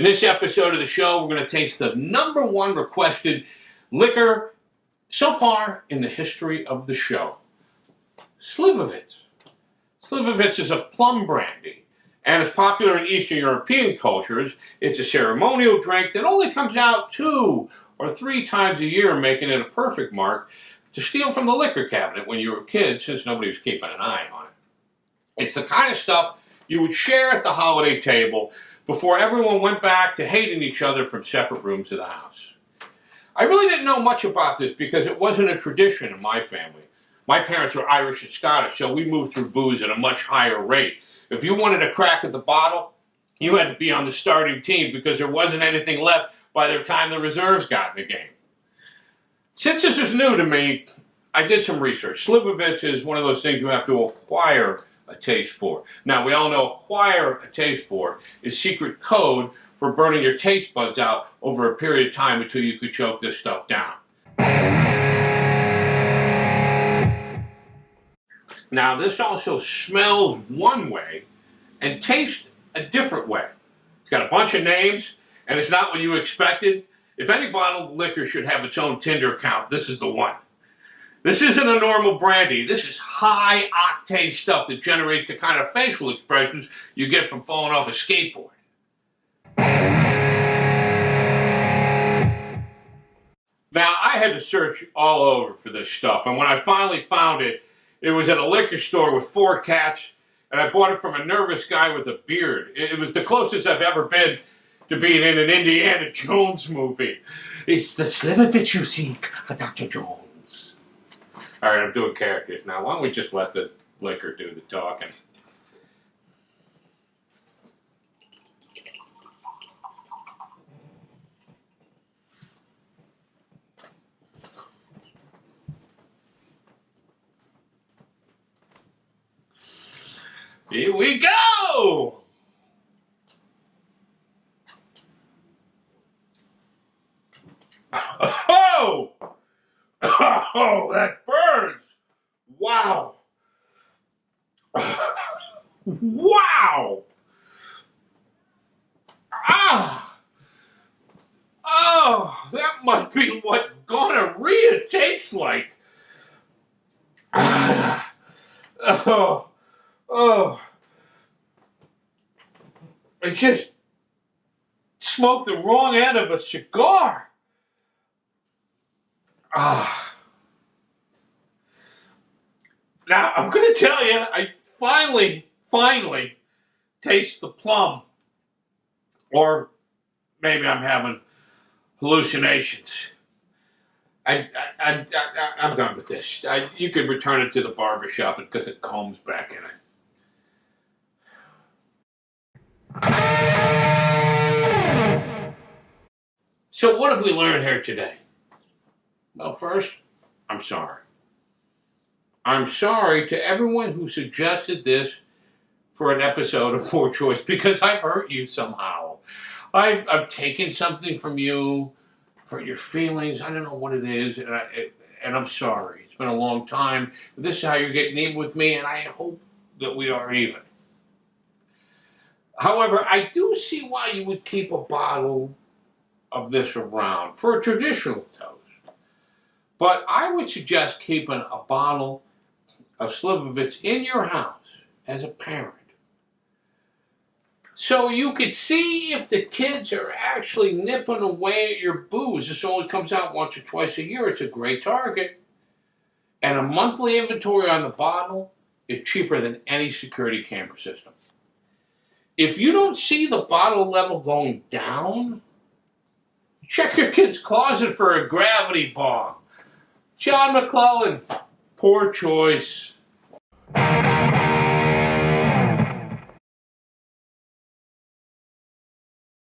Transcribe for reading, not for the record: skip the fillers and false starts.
In this episode of the show, we're going to taste the #1 requested liquor so far in the history of the show. Slivovitz. Slivovitz is a plum brandy, and is popular in Eastern European cultures. It's a ceremonial drink that only comes out 2 or 3 times a year, making it a perfect mark to steal from the liquor cabinet when you were a kid, since nobody was keeping an eye on it. It's the kind of stuff you would share at the holiday table before everyone went back to hating each other from separate rooms of the house. I really didn't know much about this because it wasn't a tradition in my family. My parents were Irish and Scottish, so we moved through booze at a much higher rate. If you wanted a crack at the bottle, you had to be on the starting team because there wasn't anything left by the time the reserves got in the game. Since this is new to me, I did some research. Slivovitz is one of those things you have to acquire a taste for. Now, we all know acquire a taste for is secret code for burning your taste buds out over a period of time until you could choke this stuff down. Now, this also smells one way and tastes a different way. It's got a bunch of names, and it's not what you expected. If any bottled liquor should have its own Tinder account, this is the one. This isn't a normal brandy. This is high-octane stuff that generates the kind of facial expressions you get from falling off a skateboard. Now, I had to search all over for this stuff, and when I finally found it, it was at a liquor store with 4 cats, and I bought it from a nervous guy with a beard. It was the closest I've ever been to being in an Indiana Jones movie. It's the Slivovitz you seek, Dr. Jones. All right, I'm doing characters now. Why don't we just let the liquor do the talking? Here we go! Oh! Oh, that burns! Wow! Wow! Ah! Oh, that must be what gonorrhea tastes like. Ah! Oh! Oh! I just smoked the wrong end of a cigar. Ah. Now, I'm going to tell you, I finally taste the plum. Or maybe I'm having hallucinations. I'm done with this. You could return it to the barbershop and put the combs back in it. So what have we learned here today? Well, first, I'm sorry. I'm sorry to everyone who suggested this for an episode of Pour Choice because I've hurt you somehow. I've taken something from you for your feelings. I don't know what it is, and I'm sorry. It's been a long time. This is how you're getting even with me, and I hope that we are even. However, I do see why you would keep a bottle of this around for a traditional toast. But I would suggest keeping a bottle of Slivovitz in your house as a parent, so you could see if the kids are actually nipping away at your booze. This only comes out once or twice a year. It's a great target. And a monthly inventory on the bottle is cheaper than any security camera system. If you don't see the bottle level going down, check your kid's closet for a gravity bomb. John McClellan, Pour Choice.